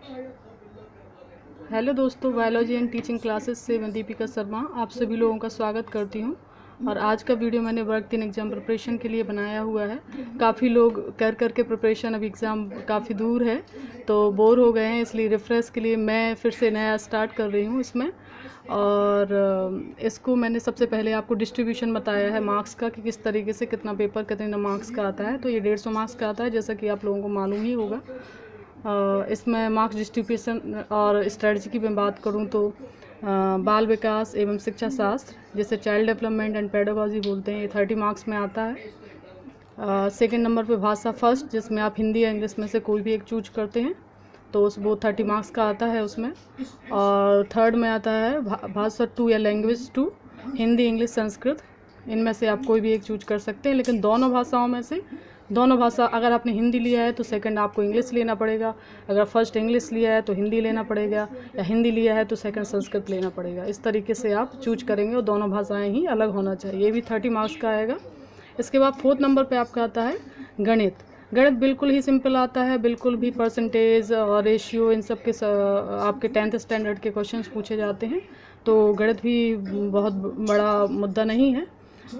Hello दोस्तों, biology and teaching classes से मैं दीपिका शर्मा आप सभी लोगों का स्वागत करती हूं। और आज का वीडियो मैंने वर्ग 3 एग्ज़ाम प्रिपरेशन के लिए बनाया हुआ है। काफ़ी लोग कर के प्रिपरेशन, अब एग्ज़ाम काफ़ी दूर है तो बोर हो गए हैं, इसलिए रिफ़्रेश के लिए मैं फिर से नया स्टार्ट कर रही हूँ इसमें। और इसको मैंने सबसे पहले आपको डिस्ट्रीब्यूशन बताया है मार्क्स का कि किस तरीके से कितना पेपर कितने मार्क्स का आता है। तो ये 150 मार्क्स का आता है, जैसा कि आप लोगों को मालूम ही होगा। इसमें मार्क्स डिस्ट्रीब्यूशन और स्ट्रेटजी की मैं बात करूं तो बाल विकास एवं शिक्षा शास्त्र, जिसे चाइल्ड डेवलपमेंट एंड पेडागोजी बोलते हैं, ये 30 मार्क्स में आता है। सेकंड नंबर पे भाषा फर्स्ट, जिसमें आप हिंदी या इंग्लिश में से कोई भी एक चूज करते हैं तो वो 30 मार्क्स का आता है उसमें। और थर्ड में आता है भाषा 2 या लैंग्वेज 2, हिंदी इंग्लिश संस्कृत, इनमें से आप कोई भी एक चूज कर सकते हैं। लेकिन दोनों भाषाओं में से दोनों भाषा, अगर आपने हिंदी लिया है तो सेकंड आपको इंग्लिश लेना पड़ेगा, अगर फर्स्ट इंग्लिश लिया है तो हिंदी लेना पड़ेगा, या हिंदी लिया है तो सेकंड संस्कृत लेना पड़ेगा। इस तरीके से आप चूज करेंगे और दोनों भाषाएं ही अलग होना चाहिए। ये भी 30 मार्क्स का आएगा। इसके बाद फोर्थ नंबर पे आपका आता है गणित। गणित बिल्कुल ही सिंपल आता है, बिल्कुल भी परसेंटेज और रेशियो इन सब के आपके 10th स्टैंडर्ड के क्वेश्चंस पूछे जाते हैं, तो गणित भी बहुत बड़ा मुद्दा नहीं है।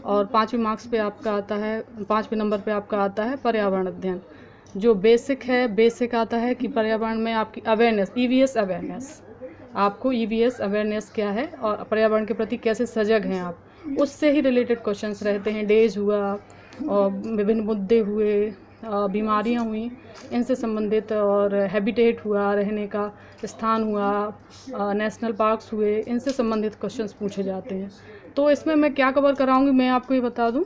और 5वें मार्क्स पे आपका आता है, 5वें नंबर पे आपका आता है पर्यावरण अध्ययन, जो बेसिक है। बेसिक आता है कि पर्यावरण में आपकी अवेयरनेस, ईवीएस अवेयरनेस, आपको ईवीएस अवेयरनेस क्या है और पर्यावरण के प्रति कैसे सजग हैं आप, उससे ही रिलेटेड क्वेश्चंस रहते हैं। डेज हुआ और विभिन्न मुद्दे हुए, बीमारियां हुई, इनसे संबंधित, और हैबिटेट हुआ, रहने का स्थान हुआ, नेशनल पार्क्स हुए, इनसे संबंधित क्वेश्चंस पूछे जाते हैं। तो इसमें मैं क्या कवर कराऊंगी मैं आपको ये बता दूं।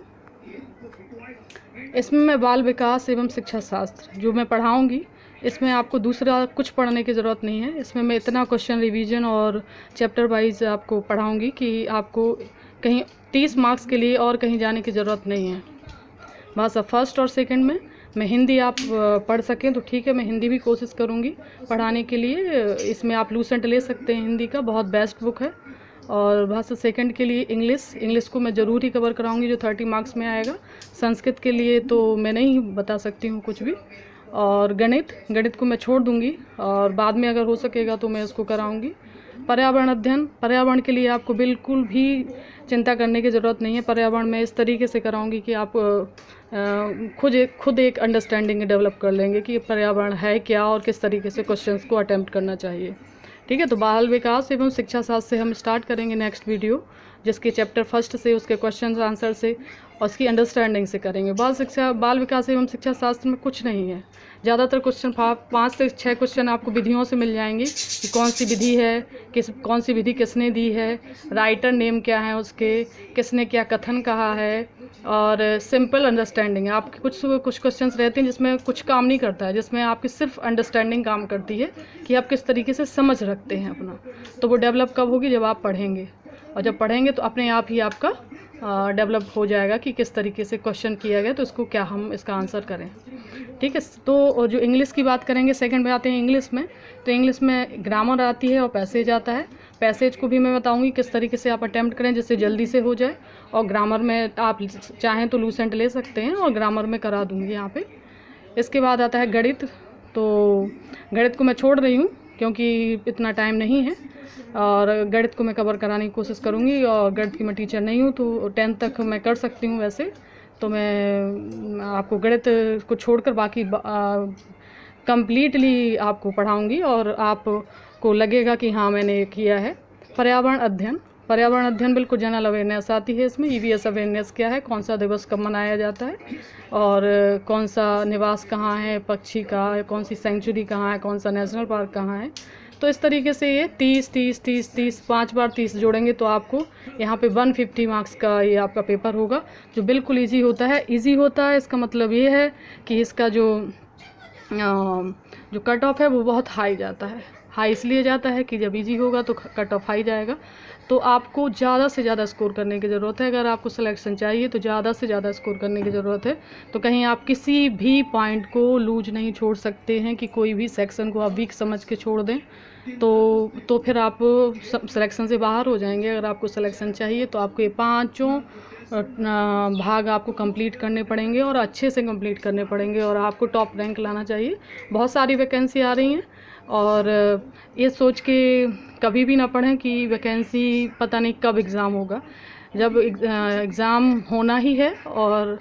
इसमें मैं बाल विकास एवं शिक्षा शास्त्र जो मैं पढ़ाऊंगी, इसमें आपको दूसरा कुछ पढ़ने की ज़रूरत नहीं है। इसमें मैं इतना क्वेश्चन रिवीजन और चैप्टर वाइज आपको पढ़ाऊंगी कि आपको कहीं 30 मार्क्स के लिए और कहीं जाने की ज़रूरत नहीं है। भाषा फर्स्ट और सेकंड में मैं हिंदी आप पढ़ सकें तो ठीक है, मैं हिंदी भी कोशिश करूंगी पढ़ाने के लिए। इसमें आप लूसेंट ले सकते हैं, हिंदी का बहुत बेस्ट बुक है। और भाषा सेकंड के लिए इंग्लिश को मैं ज़रूर ही कवर कराऊंगी, जो 30 मार्क्स में आएगा। संस्कृत के लिए तो मैं नहीं बता सकती हूँ कुछ भी। और गणित को मैं छोड़ दूंगी और बाद में अगर हो सकेगा तो मैं इसको कराऊंगी। पर्यावरण अध्ययन, पर्यावरण के लिए आपको बिल्कुल भी चिंता करने की ज़रूरत नहीं है। पर्यावरण में इस तरीके से कराऊंगी कि आप खुद एक अंडरस्टैंडिंग डेवलप कर लेंगे कि पर्यावरण है क्या और किस तरीके से क्वेश्चंस को अटेम्प्ट करना चाहिए। ठीक है, तो बाल विकास एवं शिक्षा शास्त्र से हम स्टार्ट करेंगे नेक्स्ट वीडियो, जिसके चैप्टर फर्स्ट से, उसके क्वेश्चन आंसर से और उसकी अंडरस्टैंडिंग से करेंगे। बाल विकास एवं शिक्षा शास्त्र में कुछ नहीं है, ज़्यादातर क्वेश्चन 5 से 6 क्वेश्चन आपको विधियों से मिल जाएंगे कि कौन सी विधि है, कौन सी विधि किसने दी है, राइटर नेम क्या है उसके, किसने क्या कथन कहा है, और सिंपल अंडरस्टैंडिंग है। आपके कुछ क्वेश्चंस रहते हैं जिसमें कुछ काम नहीं करता है, जिसमें आपकी सिर्फ अंडरस्टैंडिंग काम करती है कि आप किस तरीके से समझ रखते हैं अपना। तो वो डेवलप कब होगी, जब आप पढ़ेंगे, और जब पढ़ेंगे तो अपने आप ही आपका डेवलप हो जाएगा कि किस तरीके से क्वेश्चन किया गया तो इसको क्या हम इसका आंसर करें। ठीक है, तो जो इंग्लिश की बात करेंगे, सेकंड में आते हैं इंग्लिश में। तो इंग्लिश में ग्रामर आती है और पैसेज आता है। पैसेज को भी मैं बताऊंगी किस तरीके से आप अटैम्प्ट करें जिससे जल्दी से हो जाए, और ग्रामर में आप चाहें तो लूसेंट ले सकते हैं और ग्रामर में करा दूंगी यहाँ पे। इसके बाद आता है गणित। तो गणित को मैं छोड़ रही हूँ क्योंकि इतना टाइम नहीं है, और गणित को मैं कवर कराने की कोशिश करूँगी। और गणित की मैं टीचर नहीं हूँ तो 10th तक मैं कर सकती हूँ वैसे, तो मैं आपको गणित को छोड़कर बाकी कंप्लीटली आपको पढ़ाऊँगी और आपको लगेगा कि हाँ मैंने किया है। पर्यावरण अध्ययन बिल्कुल जनरल अवेयरनेस आती है इसमें। ईवीएस अवेयरनेस क्या है, कौन सा दिवस कब मनाया जाता है, और कौन सा निवास कहाँ है पक्षी का, कौन सी सेंचुरी कहाँ है, कौन सा नेशनल पार्क कहाँ है। तो इस तरीके से ये 30 5 बार 30 जोड़ेंगे तो आपको यहाँ पे 150 मार्क्स का ये आपका पेपर होगा, जो बिल्कुल इजी होता है। इसका मतलब ये है कि इसका जो कट ऑफ है वो बहुत हाई जाता है। हाई इसलिए जाता है कि जब इजी होगा तो कट ऑफ हाई जाएगा। तो आपको ज़्यादा से ज़्यादा स्कोर करने की ज़रूरत है। अगर आपको सिलेक्शन चाहिए तो ज़्यादा से ज़्यादा स्कोर करने की ज़रूरत है। तो कहीं आप किसी भी पॉइंट को लूज नहीं छोड़ सकते हैं कि कोई भी सेक्शन को आप वीक समझ के छोड़ दें, तो फिर आप सिलेक्शन से बाहर हो जाएंगे। अगर आपको सिलेक्शन चाहिए तो आपको ये 5 भाग आपको कंप्लीट करने पड़ेंगे और अच्छे से कंप्लीट करने पड़ेंगे, और आपको टॉप रैंक लाना चाहिए। बहुत सारी वैकेंसी आ रही हैं और ये सोच के कभी भी ना पढ़ें कि वैकेंसी पता नहीं कब एग्ज़ाम होगा। जब एग्ज़ाम होना ही है और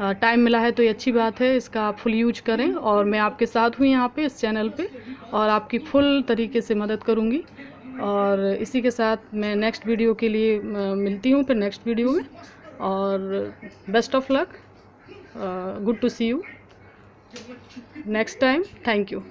टाइम मिला है तो ये अच्छी बात है, इसका आप फुल यूज करें। और मैं आपके साथ हूँ यहाँ पे इस चैनल पे, और आपकी फुल तरीके से मदद करूँगी। और इसी के साथ मैं नेक्स्ट वीडियो के लिए मिलती हूँ फिर नेक्स्ट वीडियो में। और best of luck, good to see you next time, thank you.